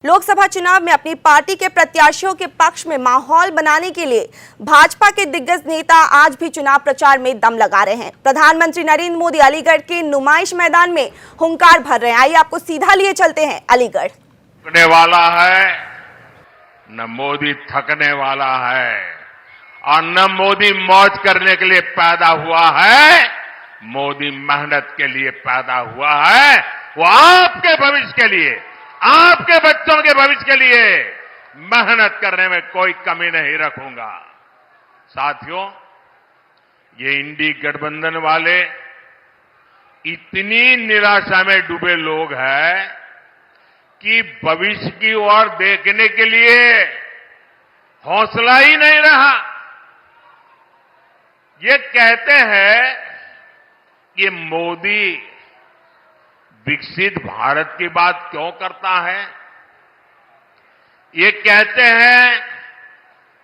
लोकसभा चुनाव में अपनी पार्टी के प्रत्याशियों के पक्ष में माहौल बनाने के लिए भाजपा के दिग्गज नेता आज भी चुनाव प्रचार में दम लगा रहे हैं। प्रधानमंत्री नरेंद्र मोदी अलीगढ़ के नुमाइश मैदान में हुंकार भर रहे हैं। आइए आपको सीधा लिए चलते हैं अलीगढ़। थकने वाला है न मोदी, थकने वाला है और न मोदी मौज करने के लिए पैदा हुआ है। मोदी मेहनत के लिए पैदा हुआ है। वो आपके भविष्य के लिए, आपके बच्चों के भविष्य के लिए मेहनत करने में कोई कमी नहीं रखूंगा। साथियों, ये इंडी गठबंधन वाले इतनी निराशा में डूबे लोग हैं कि भविष्य की ओर देखने के लिए हौसला ही नहीं रहा। ये कहते हैं कि मोदी विकसित भारत की बात क्यों करता है। ये कहते हैं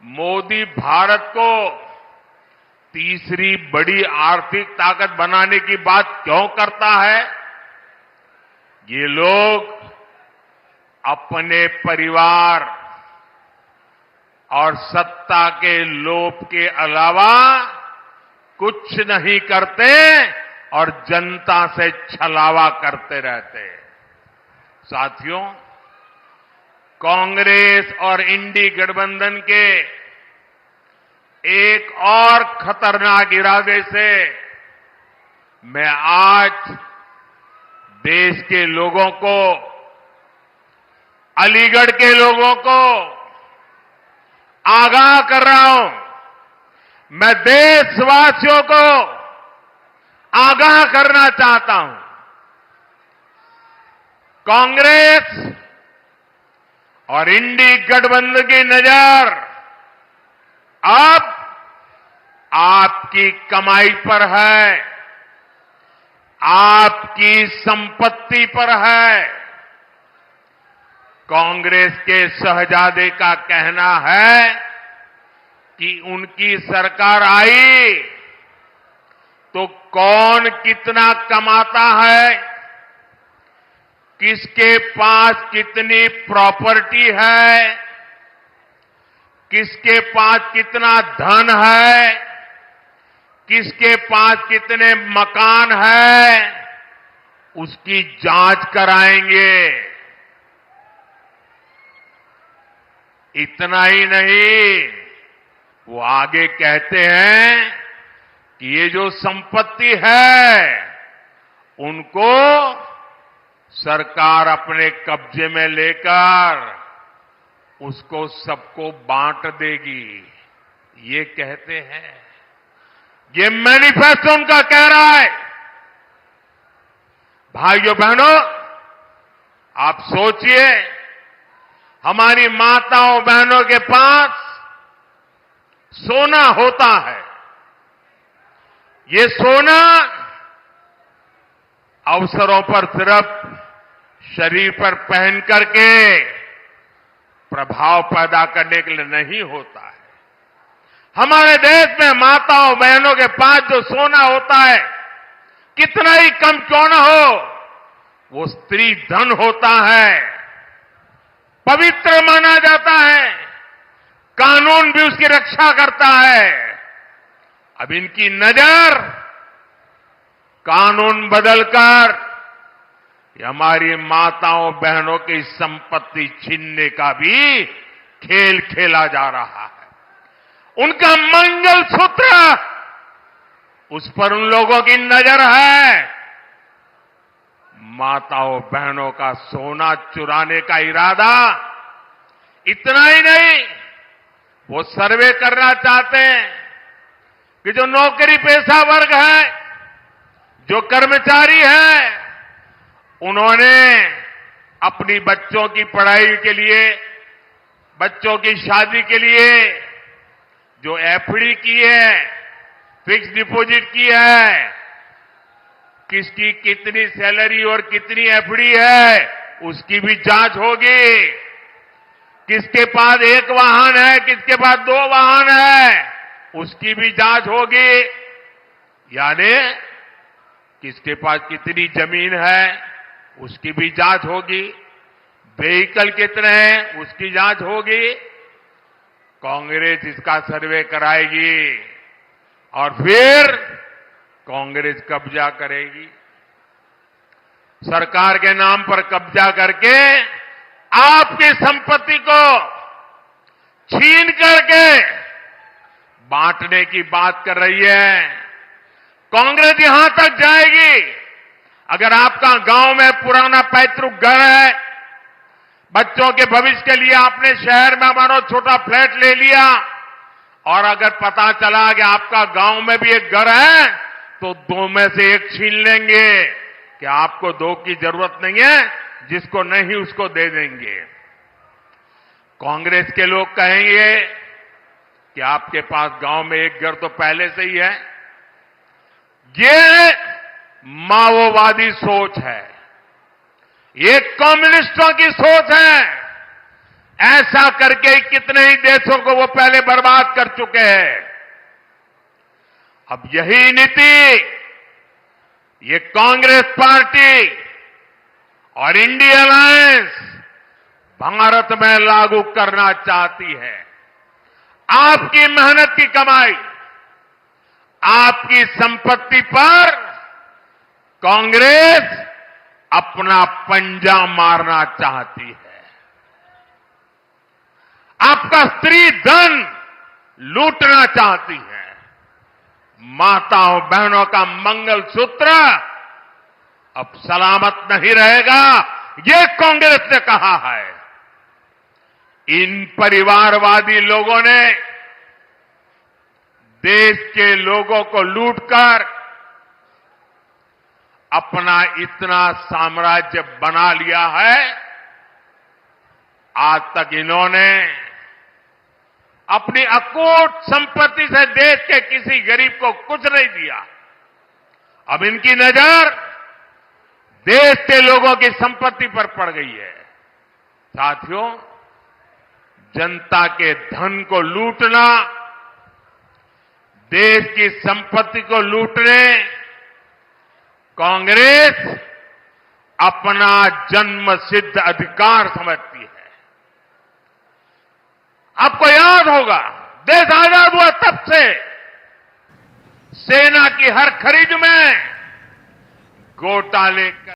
मोदी भारत को तीसरी बड़ी आर्थिक ताकत बनाने की बात क्यों करता है। ये लोग अपने परिवार और सत्ता के लोभ के अलावा कुछ नहीं करते और जनता से छलावा करते रहते। साथियों, कांग्रेस और इंडी गठबंधन के एक और खतरनाक इरादे से मैं आज देश के लोगों को, अलीगढ़ के लोगों को आगाह कर रहा हूं। मैं देशवासियों को आगाह करना चाहता हूं। कांग्रेस और इंडी गठबंधन की नजर अब आपकी कमाई पर है, आपकी संपत्ति पर है। कांग्रेस के शहजादे का कहना है कि उनकी सरकार आई तो कौन कितना कमाता है, किसके पास कितनी प्रॉपर्टी है, किसके पास कितना धन है, किसके पास कितने मकान है, उसकी जांच कराएंगे। इतना ही नहीं, वो आगे कहते हैं कि ये जो संपत्ति है उनको सरकार अपने कब्जे में लेकर उसको सबको बांट देगी। ये कहते हैं, ये मैनिफेस्टो उनका कह रहा है। भाइयों बहनों, आप सोचिए, हमारी माताओं बहनों के पास सोना होता है। ये सोना अवसरों पर सिर्फ शरीर पर पहन करके प्रभाव पैदा करने के लिए नहीं होता है। हमारे देश में माताओं बहनों के पास जो सोना होता है, कितना ही कम क्यों न हो, वो स्त्री धन होता है, पवित्र माना जाता है, कानून भी उसकी रक्षा करता है। अब इनकी नजर कानून बदलकर हमारी माताओं बहनों की संपत्ति छीनने का भी खेल खेला जा रहा है। उनका मंगलसूत्र, उस पर उन लोगों की नजर है। माताओं बहनों का सोना चुराने का इरादा। इतना ही नहीं, वो सर्वे करना चाहते हैं कि जो नौकरी पेशा वर्ग है, जो कर्मचारी है, उन्होंने अपनी बच्चों की पढ़ाई के लिए, बच्चों की शादी के लिए जो एफडी की है, फिक्स डिपॉजिट की है, किसकी कितनी सैलरी और कितनी एफडी है, उसकी भी जांच होगी। किसके पास एक वाहन है, किसके पास 2 वाहन है, उसकी भी जांच होगी। यानी किसके पास कितनी जमीन है, उसकी भी जांच होगी। व्हीकल कितने हैं उसकी जांच होगी, कांग्रेस इसका सर्वे कराएगी और फिर कांग्रेस कब्जा करेगी। सरकार के नाम पर कब्जा करके आपकी संपत्ति को छीन करके बांटने की बात कर रही है। कांग्रेस यहां तक जाएगी, अगर आपका गांव में पुराना पैतृक घर है, बच्चों के भविष्य के लिए आपने शहर में मानो छोटा फ्लैट ले लिया और अगर पता चला कि आपका गांव में भी एक घर है तो दो में से एक छीन लेंगे कि आपको दो की जरूरत नहीं है, जिसको नहीं उसको दे देंगे। कांग्रेस के लोग कहेंगे कि आपके पास गांव में एक घर तो पहले से ही है। ये माओवादी सोच है, ये कम्युनिस्टों की सोच है। ऐसा करके कितने ही देशों को वो पहले बर्बाद कर चुके हैं। अब यही नीति ये कांग्रेस पार्टी और इंडिया अलायंस भारत में लागू करना चाहती है। आपकी मेहनत की कमाई, आपकी संपत्ति पर कांग्रेस अपना पंजा मारना चाहती है। आपका स्त्री धन लूटना चाहती है। माताओं बहनों का मंगलसूत्र अब सलामत नहीं रहेगा, ये कांग्रेस ने कहा है। इन परिवारवादी लोगों ने देश के लोगों को लूटकर अपना इतना साम्राज्य बना लिया है। आज तक इन्होंने अपनी अकूट संपत्ति से देश के किसी गरीब को कुछ नहीं दिया। अब इनकी नजर देश के लोगों की संपत्ति पर पड़ गई है। साथियों, जनता के धन को लूटना, देश की संपत्ति को लूटने कांग्रेस अपना जन्मसिद्ध अधिकार समझती है। आपको याद होगा, देश आजाद हुआ तब से सेना की हर खरीद में घोटाले